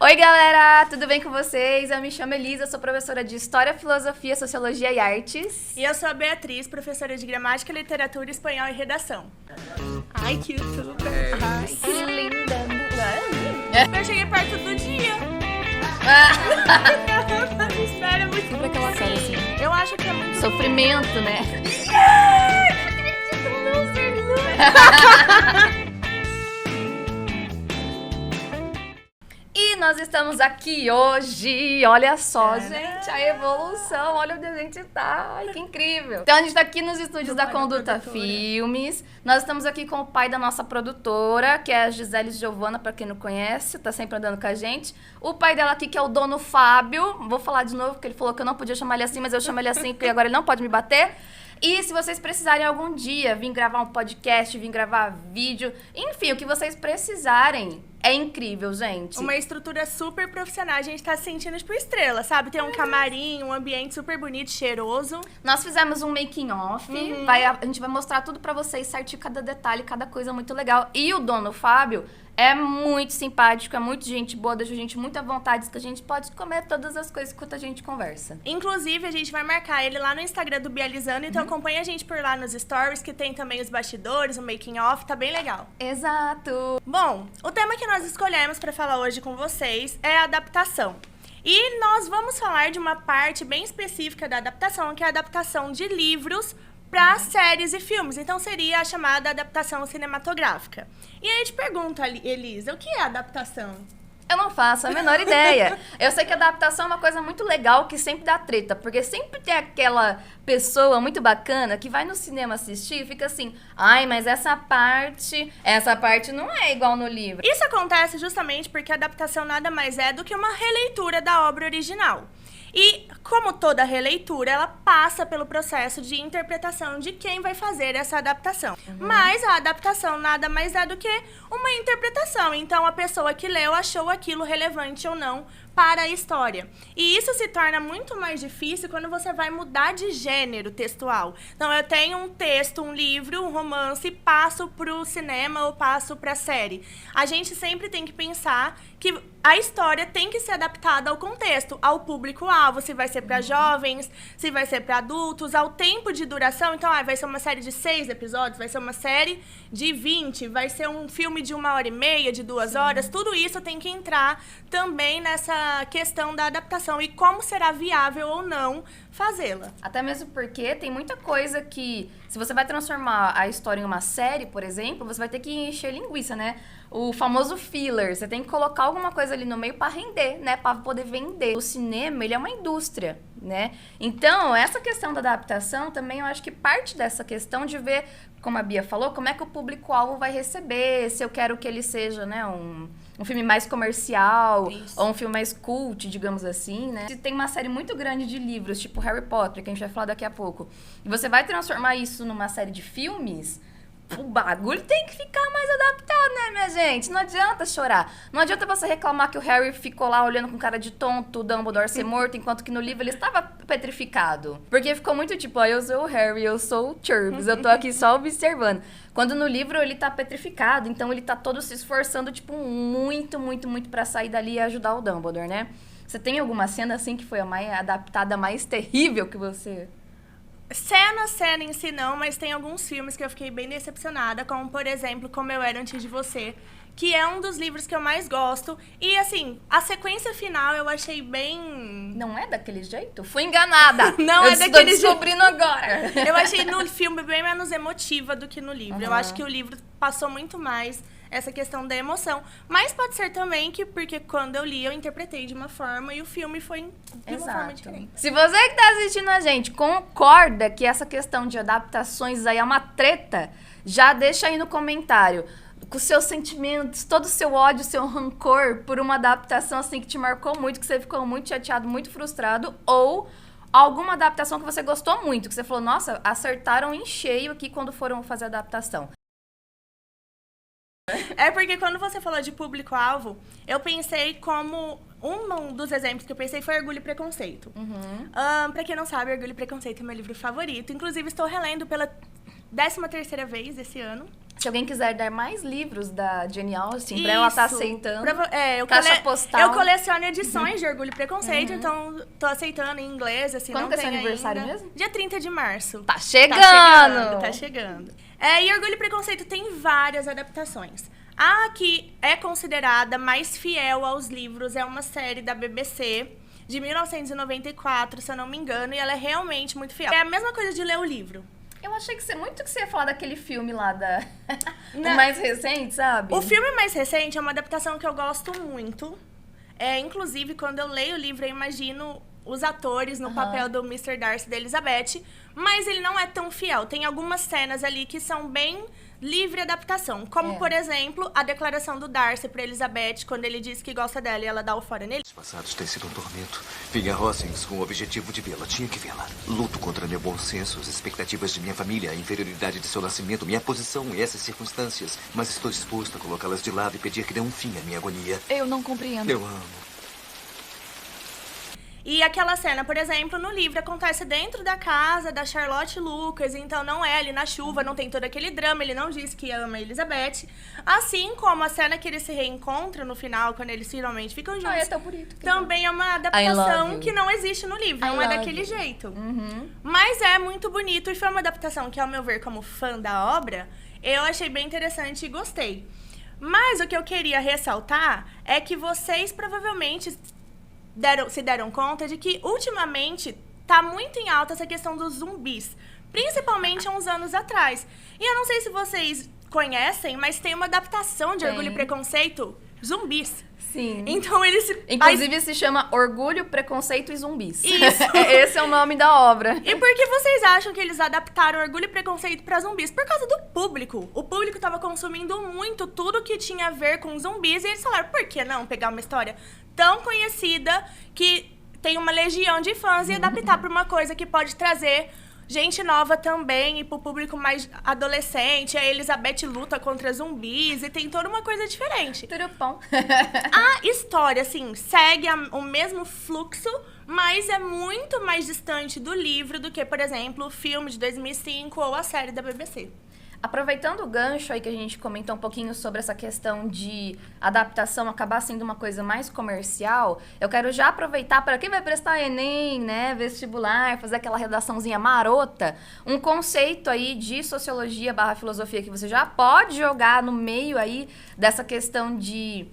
Oi, galera! Tudo bem com vocês? Eu me chamo Elisa, sou professora de História, Filosofia, Sociologia e Artes. E eu sou a Beatriz, professora de Gramática, Literatura, Espanhol e Redação. Ai, que youtuber! Ai, que linda! Eu cheguei perto do dia. Espera muito. Sempre aquela cara assim. Eu acho que é muito... Sofrimento, né? E nós estamos aqui hoje, olha só, gente, a evolução, olha onde a gente tá, ai, que incrível. Então a gente tá aqui nos estúdios da Conduta Filmes, nós estamos aqui com o pai da nossa produtora, que é a Gisele Giovana, pra quem não conhece, tá sempre andando com a gente. O pai dela aqui, que é o dono Fábio, vou falar de novo, porque ele falou que eu não podia chamar ele assim, mas eu chamo ele assim, porque agora ele não pode me bater. E se vocês precisarem algum dia vir gravar um podcast, vir gravar vídeo, enfim, o que vocês precisarem, é incrível, gente. Uma estrutura super profissional, a gente tá se sentindo tipo estrela, sabe? Tem um camarim, um ambiente super bonito, cheiroso. Nós fizemos um making off, a gente vai mostrar tudo pra vocês, certinho, cada detalhe, cada coisa muito legal. E o dono Fábio é muito simpático, é muito gente boa, deixa a gente muito à vontade, que a gente pode comer todas as coisas enquanto a gente conversa. Inclusive, a gente vai marcar ele lá no Instagram do Bializando, então acompanha a gente por lá nos stories, que tem também os bastidores, o making off, tá bem legal. Exato! Bom, o tema que nós escolhemos para falar hoje com vocês é a adaptação. E nós vamos falar de uma parte bem específica da adaptação, que é a adaptação de livros para séries e filmes. Então, seria a chamada adaptação cinematográfica. E aí, eu te pergunto, Elisa, o que é adaptação? Eu não faço a menor ideia. Eu sei que adaptação é uma coisa muito legal que sempre dá treta, porque sempre tem aquela pessoa muito bacana que vai no cinema assistir e fica assim, ai, mas essa parte não é igual no livro. Isso acontece justamente porque a adaptação nada mais é do que uma releitura da obra original. E, como toda releitura, ela passa pelo processo de interpretação de quem vai fazer essa adaptação. Mas a adaptação nada mais é do que uma interpretação. Então, a pessoa que leu achou aquilo relevante ou não para a história. E isso se torna muito mais difícil quando você vai mudar de gênero textual. Então, eu tenho um texto, um livro, um romance, passo para o cinema ou passo para a série. A gente sempre tem que pensar que a história tem que ser adaptada ao contexto, ao público-alvo, se vai ser para jovens, se vai ser para adultos, ao tempo de duração. Então, vai ser uma série de 6 episódios, vai ser uma série de 20, vai ser um filme de 1h30, de 2 horas. Tudo isso tem que entrar também nessa questão da adaptação e como será viável ou não fazê-la. Até mesmo porque tem muita coisa que, se você vai transformar a história em uma série, por exemplo, você vai ter que encher linguiça, né? O famoso filler, você tem que colocar alguma coisa ali no meio para render, né? Para poder vender. O cinema, ele é uma indústria, né? Então, essa questão da adaptação também, eu acho que parte dessa questão de ver, como a Bia falou, como é que o público-alvo vai receber, se eu quero que ele seja, né, um filme mais comercial, ou um filme mais cult, digamos assim, né? Se tem uma série muito grande de livros, tipo Harry Potter, que a gente vai falar daqui a pouco, e você vai transformar isso numa série de filmes, o bagulho tem que ficar mais adaptado, né, minha gente? Não adianta chorar. Não adianta você reclamar que o Harry ficou lá olhando com cara de tonto, o Dumbledore ser morto, enquanto que no livro ele estava petrificado. Porque ficou muito tipo, eu sou o Harry, eu sou o Churbs, eu tô aqui só observando. Quando no livro ele tá petrificado, então ele tá todo se esforçando, tipo, muito, muito, muito pra sair dali e ajudar o Dumbledore, né? Você tem alguma cena, assim, que foi a mais adaptada, mais terrível que você... Cena em si não, mas tem alguns filmes que eu fiquei bem decepcionada, como, por exemplo, Como Eu Era Antes de Você, que é um dos livros que eu mais gosto. E, assim, a sequência final eu achei bem... Não é daquele jeito? Fui enganada! Não eu é daquele jeito. Descobrindo agora. Eu achei no filme bem menos emotiva do que no livro. Eu acho que o livro passou muito mais essa questão da emoção. Mas pode ser também que, porque quando eu li, eu interpretei de uma forma e o filme foi de uma forma diferente. Se você que tá assistindo a gente concorda que essa questão de adaptações aí é uma treta, já deixa aí no comentário. Com seus sentimentos, todo o seu ódio, seu rancor por uma adaptação assim que te marcou muito, que você ficou muito chateado, muito frustrado, ou alguma adaptação que você gostou muito, que você falou, nossa, acertaram em cheio aqui quando foram fazer a adaptação. É porque quando você falou de público-alvo, eu pensei como... Um dos exemplos que eu pensei foi Orgulho e Preconceito. Pra quem não sabe, Orgulho e Preconceito é meu livro favorito. Inclusive, estou relendo pela 13ª vez esse ano. Se alguém quiser dar mais livros da Jane Austen, pra ela estar aceitando, caixa postal. Eu coleciono edições de Orgulho e Preconceito, então tô aceitando em inglês, assim, Quando não que é tem seu aniversário ainda. mesmo? Dia 30 de março. Tá chegando! Tá chegando. E Orgulho e Preconceito tem várias adaptações. A que é considerada mais fiel aos livros é uma série da BBC, de 1994, se eu não me engano, e ela é realmente muito fiel. É a mesma coisa de ler o livro. Eu achei que você ia falar daquele filme lá o mais recente, sabe? O filme mais recente é uma adaptação que eu gosto muito. Inclusive, quando eu leio o livro, eu imagino os atores no papel do Mr. Darcy e da Elizabeth, mas ele não é tão fiel. Tem algumas cenas ali que são bem livre adaptação, como, por exemplo, a declaração do Darcy pra Elizabeth, quando ele diz que gosta dela e ela dá o fora nele. Os passados têm sido um tormento. Vim a Hossings com o objetivo de vê-la. Tinha que vê-la. Luto contra meu bom senso, as expectativas de minha família, a inferioridade de seu nascimento, minha posição e essas circunstâncias. Mas estou disposto a colocá-las de lado e pedir que dê um fim à minha agonia. Eu não compreendo. Eu amo. E aquela cena, por exemplo, no livro acontece dentro da casa da Charlotte Lucas, então não é ali na chuva, não tem todo aquele drama, ele não diz que ama a Elizabeth. Assim como a cena que eles se reencontram no final, quando eles finalmente ficam juntos. É tão bonito. Também é uma adaptação que não existe no livro, não é daquele jeito. Mas é muito bonito e foi uma adaptação que, ao meu ver, como fã da obra, eu achei bem interessante e gostei. Mas o que eu queria ressaltar é que vocês provavelmente se deram conta de que, ultimamente, tá muito em alta essa questão dos zumbis. Principalmente há uns anos atrás. E eu não sei se vocês conhecem, mas tem uma adaptação de Orgulho e Preconceito, zumbis. Sim. Então eles... Inclusive se chama Orgulho, Preconceito e Zumbis. Isso. Esse é o nome da obra. E por que vocês acham que eles adaptaram Orgulho e Preconceito pra zumbis? Por causa do público. O público tava consumindo muito tudo que tinha a ver com zumbis e eles falaram, por que não pegar uma história tão conhecida que tem uma legião de fãs e adaptar pra uma coisa que pode trazer gente nova também e pro público mais adolescente. A Elizabeth luta contra zumbis e tem toda uma coisa diferente. Turupão. A história, assim, segue o mesmo fluxo, mas é muito mais distante do livro do que, por exemplo, o filme de 2005 ou a série da BBC. Aproveitando o gancho aí que a gente comentou um pouquinho sobre essa questão de adaptação acabar sendo uma coisa mais comercial, eu quero já aproveitar para quem vai prestar Enem, né, vestibular, fazer aquela redaçãozinha marota, um conceito aí de sociologia / filosofia que você já pode jogar no meio aí dessa questão de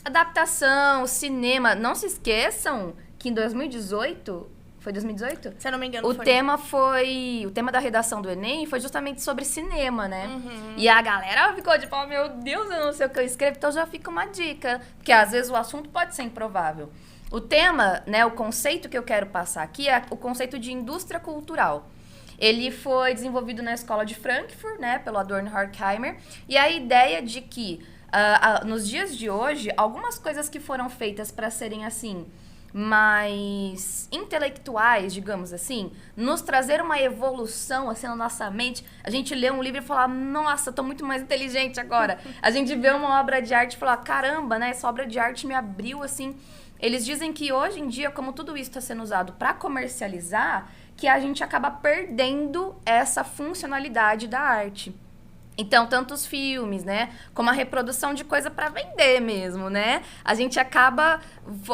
adaptação, cinema. Não se esqueçam que em 2018... Foi 2018? Se eu não me engano, o tema da redação do Enem foi justamente sobre cinema, né? E a galera ficou tipo, oh, meu Deus, eu não sei o que eu escrevo. Então já fica uma dica, porque às vezes o assunto pode ser improvável. O tema, né, o conceito que eu quero passar aqui é o conceito de indústria cultural. Ele foi desenvolvido na escola de Frankfurt, né, pelo Adorno Horkheimer. E a ideia de que, nos dias de hoje, algumas coisas que foram feitas para serem assim... mais intelectuais, digamos assim, nos trazer uma evolução assim na nossa mente. A gente lê um livro e fala, nossa, eu tô muito mais inteligente agora. A gente vê uma obra de arte e fala, caramba, né, essa obra de arte me abriu assim. Eles dizem que hoje em dia, como tudo isso está sendo usado para comercializar, que a gente acaba perdendo essa funcionalidade da arte. Então, tanto os filmes, né, como a reprodução de coisa para vender mesmo, né? A gente acaba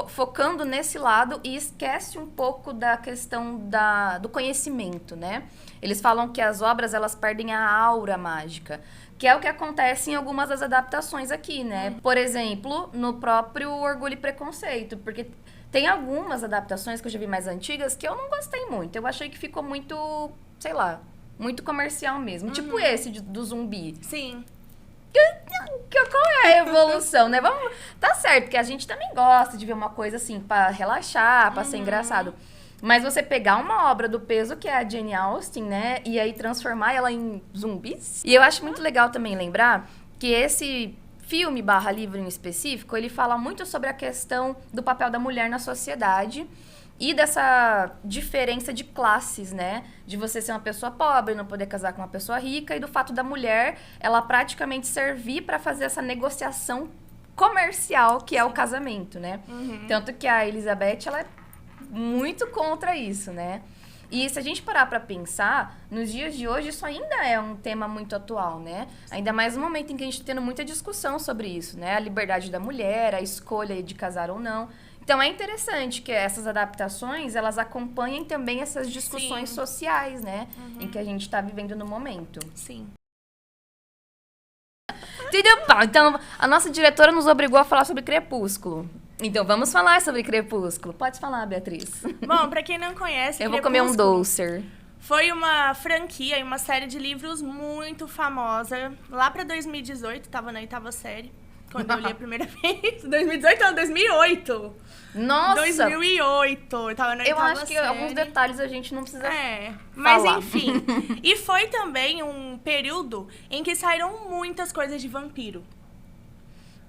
focando nesse lado e esquece um pouco da questão do conhecimento, né? Eles falam que as obras, elas perdem a aura mágica, que é o que acontece em algumas das adaptações aqui, né? Por exemplo, no próprio Orgulho e Preconceito, porque tem algumas adaptações que eu já vi mais antigas que eu não gostei muito. Eu achei que ficou muito, sei lá... muito comercial mesmo. Tipo esse do zumbi. Sim. Qual é a evolução, né? Tá certo, que a gente também gosta de ver uma coisa assim, pra relaxar, pra ser engraçado. Mas você pegar uma obra do peso que é a Jane Austen, né? E aí transformar ela em zumbis. E eu acho muito legal também lembrar que esse filme / livro em específico, ele fala muito sobre a questão do papel da mulher na sociedade. E dessa diferença de classes, né? De você ser uma pessoa pobre, não poder casar com uma pessoa rica. E do fato da mulher, ela praticamente servir para fazer essa negociação comercial que é o casamento, né? Tanto que a Elizabeth, ela é muito contra isso, né? E se a gente parar pra pensar, nos dias de hoje isso ainda é um tema muito atual, né? Ainda mais no momento em que a gente tá tendo muita discussão sobre isso, né? A liberdade da mulher, a escolha de casar ou não. Então é interessante que essas adaptações, elas acompanhem também essas discussões sociais, né? Em que a gente tá vivendo no momento. Sim. Tudo bom. Então, a nossa diretora nos obrigou a falar sobre Crepúsculo. Então, vamos falar sobre Crepúsculo. Pode falar, Beatriz. Bom, pra quem não conhece, Eu vou comer um Crepúsculo docer. foi uma franquia e uma série de livros muito famosa. Lá pra 2018, tava na 8ª série, quando eu li a primeira vez. 2018 não, 2008. Nossa! 2008, eu tava na 8ª série. Eu acho que alguns detalhes a gente não precisa mas falar. enfim. E foi também um período em que saíram muitas coisas de vampiro.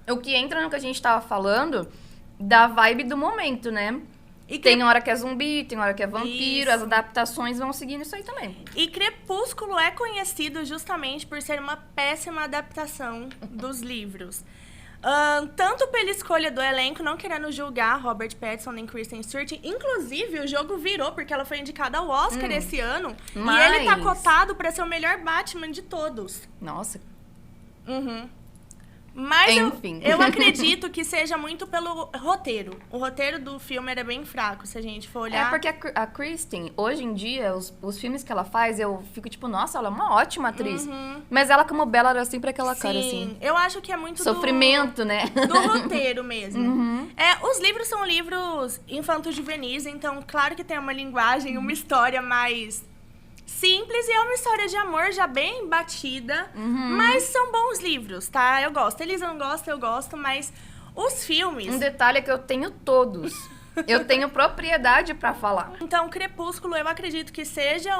O que entra no que a gente tava falando, da vibe do momento, né? E Tem hora que é zumbi, tem hora que é vampiro, Isso. as adaptações vão seguindo isso aí também. E Crepúsculo é conhecido justamente por ser uma péssima adaptação dos livros. Tanto pela escolha do elenco, não querendo julgar Robert Pattinson nem Kristen Stewart. Inclusive, o jogo virou, porque ela foi indicada ao Oscar esse ano. Mas- E ele tá cotado pra ser o melhor Batman de todos. Nossa, Mas Enfim. eu acredito que seja muito pelo roteiro. O roteiro do filme era bem fraco, se a gente for olhar. é porque a Kristen, hoje em dia, os filmes que ela faz, eu fico tipo, nossa, ela é uma ótima atriz. Mas ela como Bella era sempre aquela cara assim, eu acho que é muito sofrimento, né? do roteiro mesmo. Os livros são livros infanto-juvenis, então claro que tem uma linguagem, uma história mais simples e é uma história de amor já bem batida, mas são bons livros, tá? Eu gosto. Elisa não gosta, eu gosto, mas os filmes... Um detalhe é que eu tenho todos. Eu tenho propriedade pra falar. Então, Crepúsculo, eu acredito que seja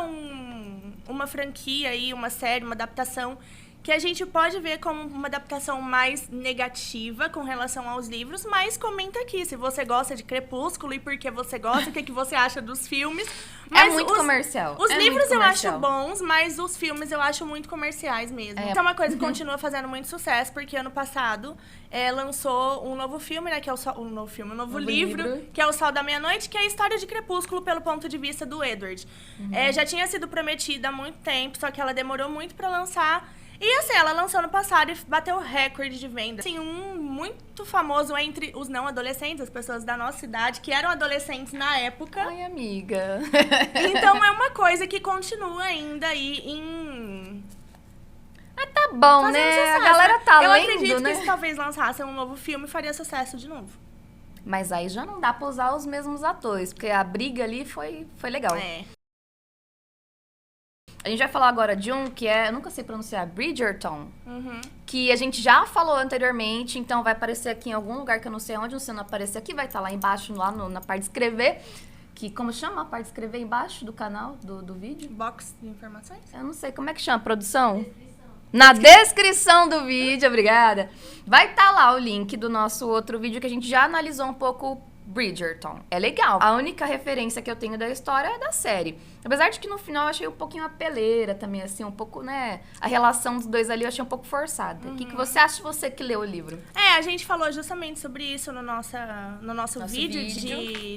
uma franquia aí, uma série, uma adaptação que a gente pode ver como uma adaptação mais negativa com relação aos livros, mas comenta aqui se você gosta de Crepúsculo e por que você gosta, o que você acha dos filmes. Mas muito comercial. Os É livros muito eu acho comercial. bons, mas os filmes eu acho muito comerciais mesmo. Então é uma coisa que continua fazendo muito sucesso, porque ano passado lançou um novo filme, né, que é um novo livro, que é O Sol da Meia-Noite, que é a história de Crepúsculo pelo ponto de vista do Edward. Já tinha sido prometida há muito tempo, só que ela demorou muito pra lançar. E assim, ela lançou no passado e bateu recorde de venda. Assim, um muito famoso entre os não adolescentes, as pessoas da nossa idade, que eram adolescentes na época. Ai, amiga. Então é uma coisa que continua ainda aí em... Tá bom, fazendo né? sucesso, A galera tá Eu lendo, acredito né? que se talvez lançassem um novo filme, faria sucesso de novo. Mas aí já não dá pra usar os mesmos atores, porque a briga ali foi legal. A gente vai falar agora de um que eu nunca sei pronunciar, Bridgerton. Que a gente já falou anteriormente, então vai aparecer aqui em algum lugar que eu não sei onde, se não aparecer aqui, vai estar lá embaixo, lá na parte de escrever. Que, como chama a parte de escrever embaixo do canal, do vídeo? Box de informações? Eu não sei, como é que chama? Produção? Na descrição do vídeo, obrigada. Vai estar lá o link do nosso outro vídeo que a gente já analisou um pouco Bridgerton. É legal. A única referência que eu tenho da história é da série. Apesar de que no final eu achei um pouquinho apeleira também, assim, um pouco, né? A relação dos dois ali eu achei um pouco forçada. O que você acha, você que leu o livro? A gente falou justamente sobre isso no nosso vídeo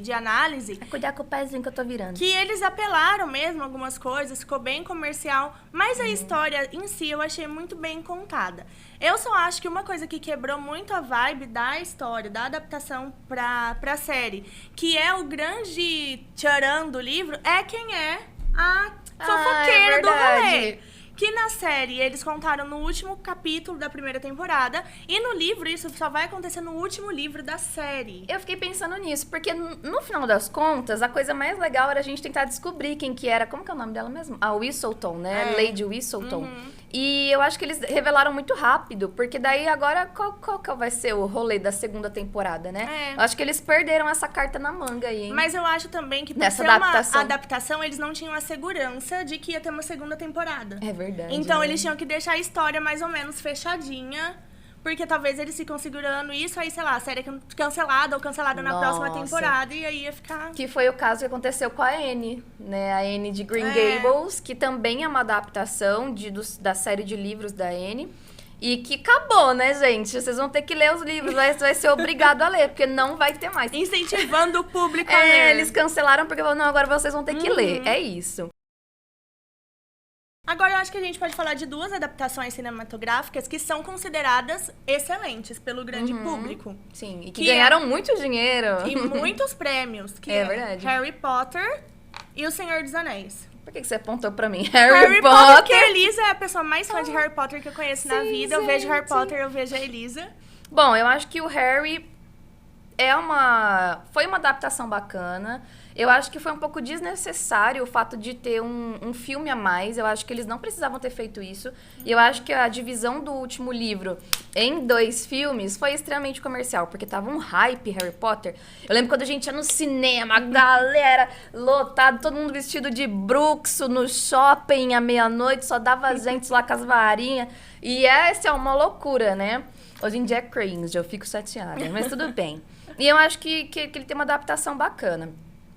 de análise. É cuidar com o pezinho que eu tô virando. Que eles apelaram mesmo algumas coisas, ficou bem comercial, mas a história em si eu achei muito bem contada. Eu só acho que uma coisa que quebrou muito a vibe da história, da adaptação pra série, que é o grande tcharam do livro, é quem é a fofoqueira do rolê. Que na série eles contaram no último capítulo da primeira temporada, e no livro isso só vai acontecer no último livro da série. Eu fiquei pensando nisso, porque no final das contas, a coisa mais legal era a gente tentar descobrir quem que era, como que é o nome dela mesmo? A Whistleton, né? Lady Whistleton. E eu acho que eles revelaram muito rápido, porque daí agora qual que vai ser o rolê da segunda temporada, né? Eu acho que eles perderam essa carta na manga aí, hein? Mas eu acho também que por Nessa ser adaptação. uma adaptação, eles não tinham a segurança de que ia ter uma segunda temporada. É verdade. Então né? eles tinham que deixar a história mais ou menos fechadinha, porque talvez eles ficam segurando isso, aí, sei lá, a série é cancelada ou cancelada na próxima temporada, e aí ia ficar... Que foi o caso que aconteceu com a Anne, né? A Anne de Green Gables, que também é uma adaptação da série de livros da Anne. E que acabou, né, gente? Vocês vão ter que ler os livros, vai ser obrigado a ler, porque não vai ter mais. Incentivando o público a ler. Eles cancelaram porque falaram, não, agora vocês vão ter que ler. É isso. Agora eu acho que a gente pode falar de 2 adaptações cinematográficas que são consideradas excelentes pelo grande público. Sim, e que ganharam muito dinheiro. E muitos prêmios. Que é verdade. Harry Potter e O Senhor dos Anéis. Por que você apontou pra mim? Harry Potter, porque a Elisa é a pessoa mais fã de Harry Potter que eu conheço na vida. Eu vejo Harry Potter, eu vejo a Elisa. Bom, eu acho que o Harry foi uma adaptação bacana. Eu acho que foi um pouco desnecessário o fato de ter um filme a mais. Eu acho que eles não precisavam ter feito isso. E eu acho que a divisão do último livro em 2 filmes foi extremamente comercial, porque tava um hype Harry Potter. Eu lembro quando a gente ia no cinema, a galera lotada, todo mundo vestido de bruxo no shopping à meia-noite, só dava gente lá com as varinhas. E essa é uma loucura, né? Hoje em dia é cringe, eu fico chateada, mas tudo bem. E eu acho que ele tem uma adaptação bacana.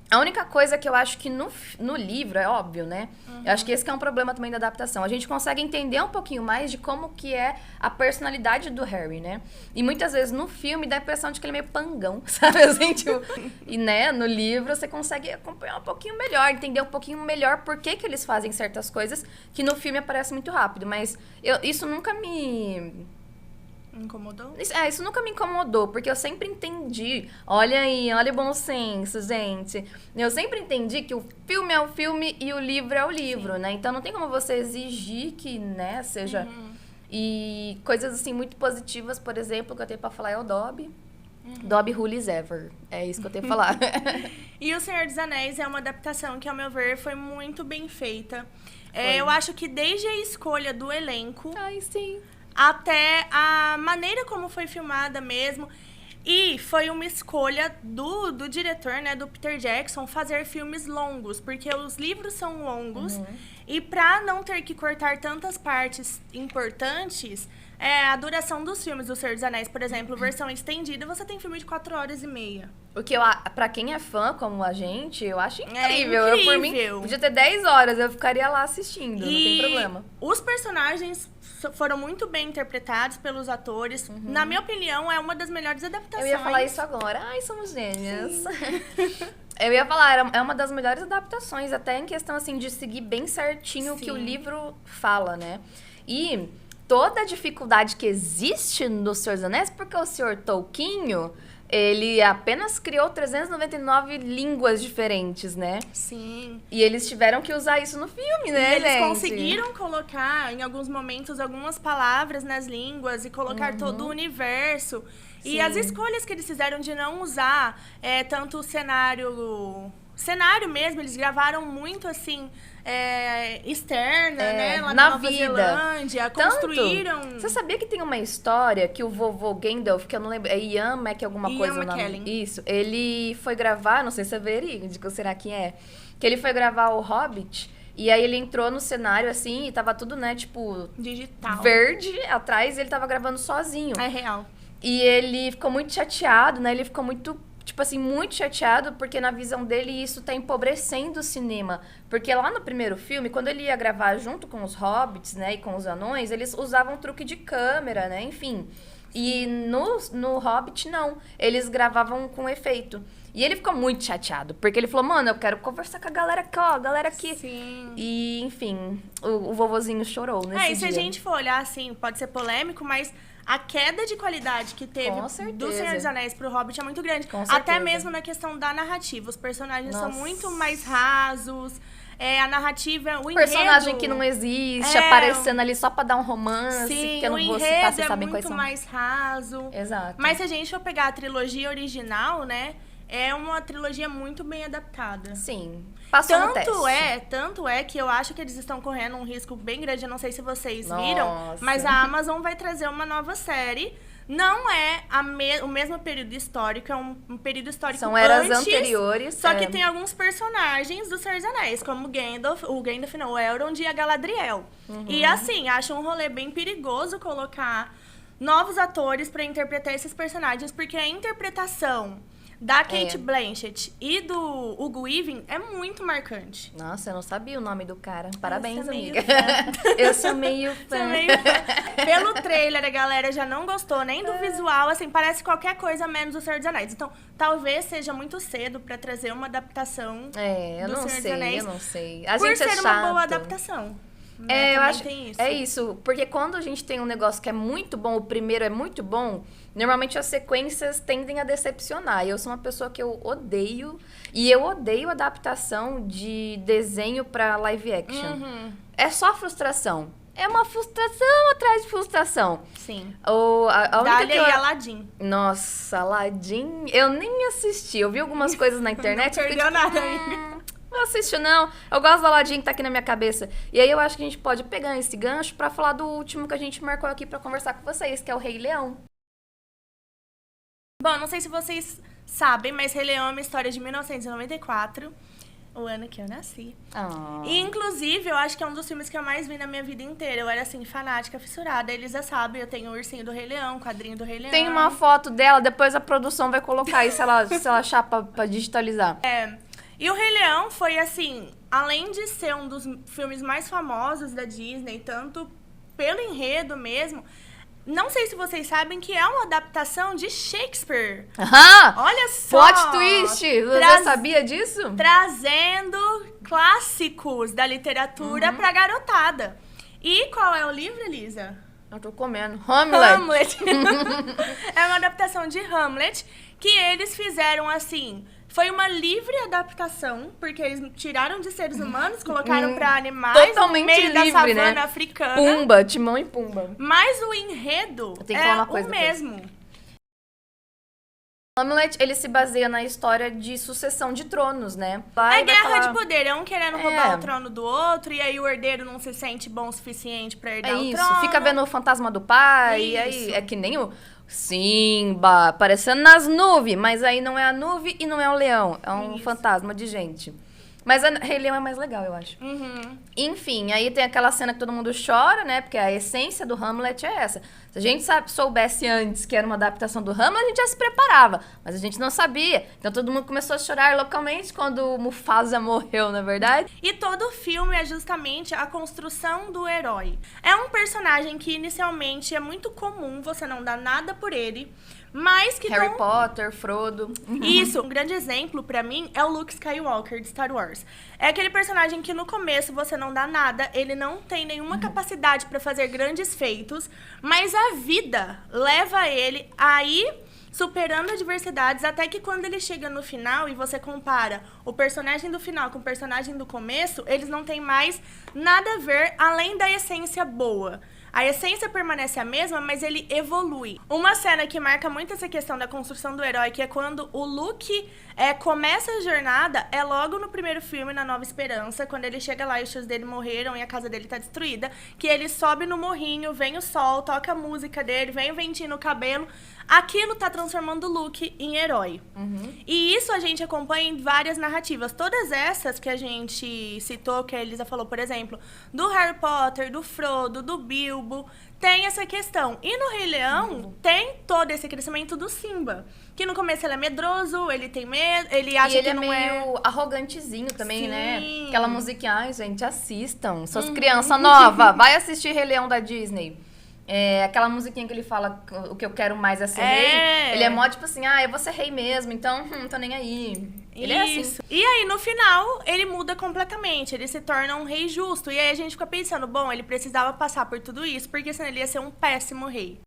A única coisa que eu acho que no livro, é óbvio, né? Eu acho que esse que é um problema também da adaptação. A gente consegue entender um pouquinho mais de como que é a personalidade do Harry, né? E muitas vezes no filme dá a impressão de que ele é meio pangão, sabe? Assim, tipo, e né, no livro você consegue acompanhar um pouquinho melhor, entender um pouquinho melhor por que eles fazem certas coisas que no filme aparece muito rápido. Mas isso nunca me... Incomodou? Isso nunca me incomodou, porque eu sempre entendi. Olha aí, olha o bom senso, gente. Eu sempre entendi que o filme é o filme e o livro é o livro, né? Então não tem como você exigir que, né, seja... E coisas, assim, muito positivas, por exemplo, que eu tenho pra falar é o Dobby. Dobby Rules Ever. É isso que eu tenho pra falar. E O Senhor dos Anéis é uma adaptação que, ao meu ver, foi muito bem feita. Eu acho que desde a escolha do elenco... Ai, sim. Até a maneira como foi filmada mesmo. E foi uma escolha do diretor, né, do Peter Jackson, fazer filmes longos, porque os livros são longos. E para não ter que cortar tantas partes importantes, a duração dos filmes do Senhor dos Anéis, por exemplo, versão estendida, você tem filme de 4 horas e meia. O que pra quem é fã, como a gente, eu acho incrível. É incrível. Eu, por mim, podia ter 10 horas, eu ficaria lá assistindo, não tem problema. Os personagens foram muito bem interpretados pelos atores. Na minha opinião, é uma das melhores adaptações. Eu ia falar isso agora. Ai, somos gêmeas. Eu ia falar, é uma das melhores adaptações, até em questão, assim, de seguir bem certinho o que o livro fala, né? E toda a dificuldade que existe no Senhor dos Anéis, porque o Sr. Tolkien, ele apenas criou 399 línguas diferentes, né? Sim. E eles tiveram que usar isso no filme, né, e eles gente? conseguiram colocar, em alguns momentos, algumas palavras nas línguas e colocar todo o universo. Sim. E as escolhas que eles fizeram de não usar tanto o cenário mesmo, eles gravaram muito, assim, externa, né? Lá na Nova Zelândia, construíram... Você sabia que tem uma história que o vovô Gandalf, que eu não lembro, é Ian Mac alguma Ian coisa? McKellen. Isso, ele foi gravar, não sei se é verídico, será que é? Que ele foi gravar o Hobbit, e aí ele entrou no cenário, assim, e tava tudo, né, tipo... digital. Verde atrás, e ele tava gravando sozinho. É real. E ele ficou muito chateado, né? Ele ficou muito... tipo assim, muito chateado, porque na visão dele isso tá empobrecendo o cinema. Porque lá no primeiro filme, quando ele ia gravar junto com os hobbits, né, e com os anões, eles usavam truque de câmera, né, enfim. E no Hobbit, não. Eles gravavam com efeito. E ele ficou muito chateado, porque ele falou, mano, eu quero conversar com a galera aqui, ó, a galera aqui. Sim. E, enfim, o vovozinho chorou nesse dia. E se a gente for olhar, assim, pode ser polêmico, mas... a queda de qualidade que teve do Senhor dos Anéis pro Hobbit é muito grande. Até mesmo na questão da narrativa. Os personagens são muito mais rasos. A narrativa, o enredo... personagem que não existe, aparecendo ali só pra dar um romance. Sim, que eu não o vou citar, vocês enredo sabem é quais muito são. mais raso. Exato. Mas se a gente for pegar a trilogia original, né? É uma trilogia muito bem adaptada. Sim. Passou no teste. Tanto é que eu acho que eles estão correndo um risco bem grande. Eu não sei se vocês viram, mas a Amazon vai trazer uma nova série. Não é o mesmo período histórico, é um período histórico são eras antes, anteriores. Só que tem alguns personagens do Senhor dos Anéis, como o Elrond e a Galadriel. E assim, acho um rolê bem perigoso colocar novos atores pra interpretar esses personagens, porque a interpretação da Kate Blanchett e do Hugo Weaving é muito marcante. Nossa, eu não sabia o nome do cara. Parabéns, Eu sou meio amiga. Eu sou meio fã. Sou meio fã. Pelo trailer, a galera já não gostou nem do visual, assim, parece qualquer coisa menos o Senhor dos Anéis. Então, talvez seja muito cedo pra trazer uma adaptação Eu do não Senhor dos sei, Anéis. eu não sei. A Por gente ser é uma chato. boa adaptação. Né? Eu Também acho. tem isso. É isso, porque quando a gente tem um negócio que é muito bom, o primeiro é muito bom, normalmente as sequências tendem a decepcionar. E eu sou uma pessoa que eu odeio, e eu odeio adaptação de desenho pra live action. É só frustração. É uma frustração atrás de frustração. Sim. A única Dália que eu... e Aladdin. Nossa, Aladdin, eu nem assisti. Eu vi algumas coisas na internet. Não eu fiquei perdeu tipo, nada, amiga. Não assisto, não. Eu gosto do Aladdin que tá aqui na minha cabeça. E aí eu acho que a gente pode pegar esse gancho pra falar do último que a gente marcou aqui pra conversar com vocês, que é o Rei Leão. Bom, não sei se vocês sabem, mas Rei Leão é uma história de 1994, o ano que eu nasci. E, inclusive, eu acho que é um dos filmes que eu mais vi na minha vida inteira. Eu era, assim, fanática, fissurada. Eles já sabem, eu tenho o ursinho do Rei Leão, o quadrinho do Rei Leão. Tem uma foto dela, depois a produção vai colocar aí se ela achar pra digitalizar. E o Rei Leão foi, assim, além de ser um dos filmes mais famosos da Disney, tanto pelo enredo mesmo, não sei se vocês sabem que é uma adaptação de Shakespeare. Olha só! Plot twist! Você sabia disso? Trazendo clássicos da literatura pra garotada. E qual é o livro, Elisa? Eu tô comendo. Hamlet. É uma adaptação de Hamlet que eles fizeram assim. Foi uma livre adaptação, porque eles tiraram de seres humanos, colocaram pra animais totalmente no meio livre, da savana né? africana. Pumba, Timão e Pumba. Mas o enredo Eu tenho que falar é uma coisa o depois. mesmo. Hamlet, ele se baseia na história de sucessão de tronos, né? É guerra de poder, é um querendo roubar o trono do outro, e aí o herdeiro não se sente bom o suficiente pra herdar o isso, trono. fica vendo o fantasma do pai, e aí Isso. é que nem o Simba aparecendo nas nuvens, mas aí não é a nuvem e não é o leão, é um fantasma de gente. Mas a Rei Leão é mais legal, eu acho. Enfim, aí tem aquela cena que todo mundo chora, né? Porque a essência do Hamlet é essa. Se a gente soubesse antes que era uma adaptação do Hamlet, a gente já se preparava. Mas a gente não sabia. Então todo mundo começou a chorar localmente quando o Mufasa morreu, na verdade. E todo o filme é justamente a construção do herói. É um personagem que inicialmente é muito comum, você não dá nada por ele, mas que Harry Potter, Frodo. Isso, um grande exemplo pra mim é o Luke Skywalker de Star Wars. É aquele personagem que no começo você não dá nada, ele não tem nenhuma capacidade pra fazer grandes feitos, mas a vida leva ele a ir superando adversidades até que quando ele chega no final e você compara o personagem do final com o personagem do começo, eles não têm mais nada a ver além da essência boa. A essência permanece a mesma, mas ele evolui. Uma cena que marca muito essa questão da construção do herói, que é quando o Luke começa a jornada, é logo no primeiro filme, na Nova Esperança, quando ele chega lá e os tios dele morreram e a casa dele tá destruída, que ele sobe no morrinho, vem o sol, toca a música dele, vem o ventinho no cabelo. Aquilo tá transformando o Luke em herói. E isso a gente acompanha em várias narrativas. Todas essas que a gente citou, que a Elisa falou, por exemplo, do Harry Potter, do Frodo, do Bilbo, tem essa questão. E no Rei Leão tem todo esse crescimento do Simba. Que no começo ele é medroso, ele tem medo, ele acha E ele que é não meio arrogantezinho também, Sim. né? Aquela musiquinha, ai, gente, assistam. Suas crianças novas, vai assistir Rei Leão da Disney. Aquela musiquinha que ele fala, o que eu quero mais é ser rei. Ele é mó tipo assim, eu vou ser rei mesmo, então não tô nem aí. Ele é assim. E aí, no final, ele muda completamente. Ele se torna um rei justo. E aí a gente fica pensando, bom, ele precisava passar por tudo isso, porque senão ele ia ser um péssimo rei.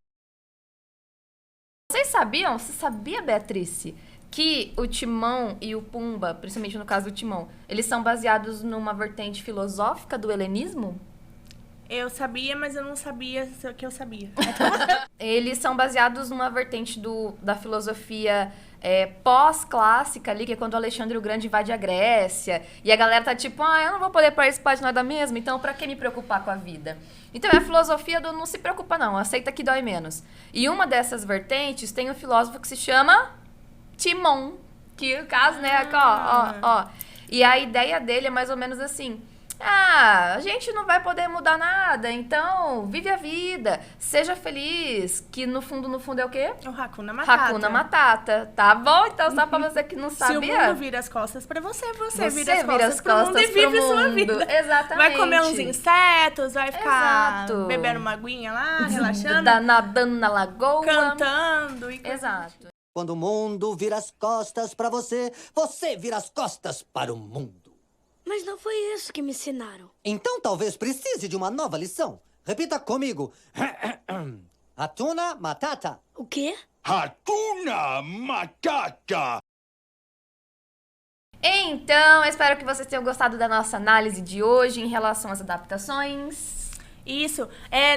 Vocês sabiam? Você sabia, Beatrice, que o Timão e o Pumba, principalmente no caso do Timão, eles são baseados numa vertente filosófica do helenismo? Eu sabia, mas eu não sabia o que eu sabia. Eles são baseados numa vertente da filosofia pós-clássica ali, que é quando o Alexandre o Grande invade a Grécia. E a galera tá tipo, eu não vou poder participar de nada mesmo, então pra que me preocupar com a vida? Então é a filosofia do não se preocupa não, aceita que dói menos. E uma dessas vertentes tem um filósofo que se chama Timon, que no caso, né, ó. E a ideia dele é mais ou menos assim... a gente não vai poder mudar nada, então vive a vida, seja feliz, que no fundo é o quê? O Hakuna Matata. Hakuna Matata, tá bom? Então só pra você que não sabia... Se o mundo vira as costas pra você, você vira as vira costas pro mundo e vive sua vida. Exatamente. Vai comer uns insetos, vai ficar Exato. bebendo uma aguinha lá, relaxando. Nadando na lagoa. Cantando. E Exato. Quando o mundo vira as costas pra você, você vira as costas para o mundo. Mas não foi isso que me ensinaram. Então talvez precise de uma nova lição. Repita comigo. Hakuna Matata. O quê? Hakuna Matata! Então, espero que vocês tenham gostado da nossa análise de hoje em relação às adaptações. Isso.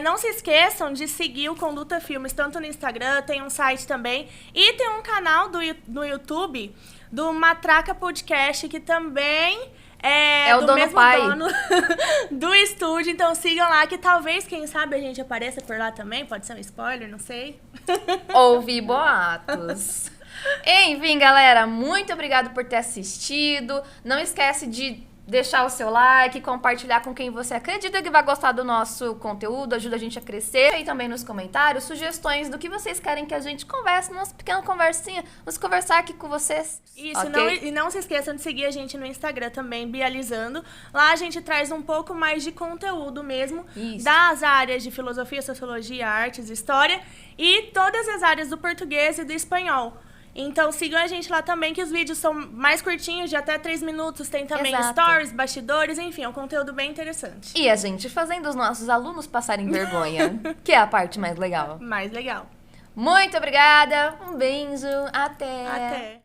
Não se esqueçam de seguir o Conduta Filmes, tanto no Instagram, tem um site também. E tem um canal no YouTube do Matraca Podcast, que também é o do dono mesmo pai. dono do estúdio. Então sigam lá, que talvez, quem sabe, a gente apareça por lá também. Pode ser um spoiler, não sei. Ouvi boatos. Enfim, galera, muito obrigado por ter assistido. Não esquece de deixar o seu like, compartilhar com quem você acredita que vai gostar do nosso conteúdo, ajuda a gente a crescer. E também nos comentários, sugestões do que vocês querem que a gente converse, nossa pequena conversinha, vamos conversar aqui com vocês. Isso, Okay? não se esqueçam de seguir a gente no Instagram também, Bializando. Lá a gente traz um pouco mais de conteúdo mesmo, Isso. das áreas de filosofia, sociologia, artes, história e todas as áreas do português e do espanhol. Então sigam a gente lá também, que os vídeos são mais curtinhos, de até 3 minutos. Tem também Exato. stories, bastidores, enfim, é um conteúdo bem interessante. E a gente fazendo os nossos alunos passarem vergonha, que é a parte mais legal. Mais legal. Muito obrigada, um beijo, até! Até!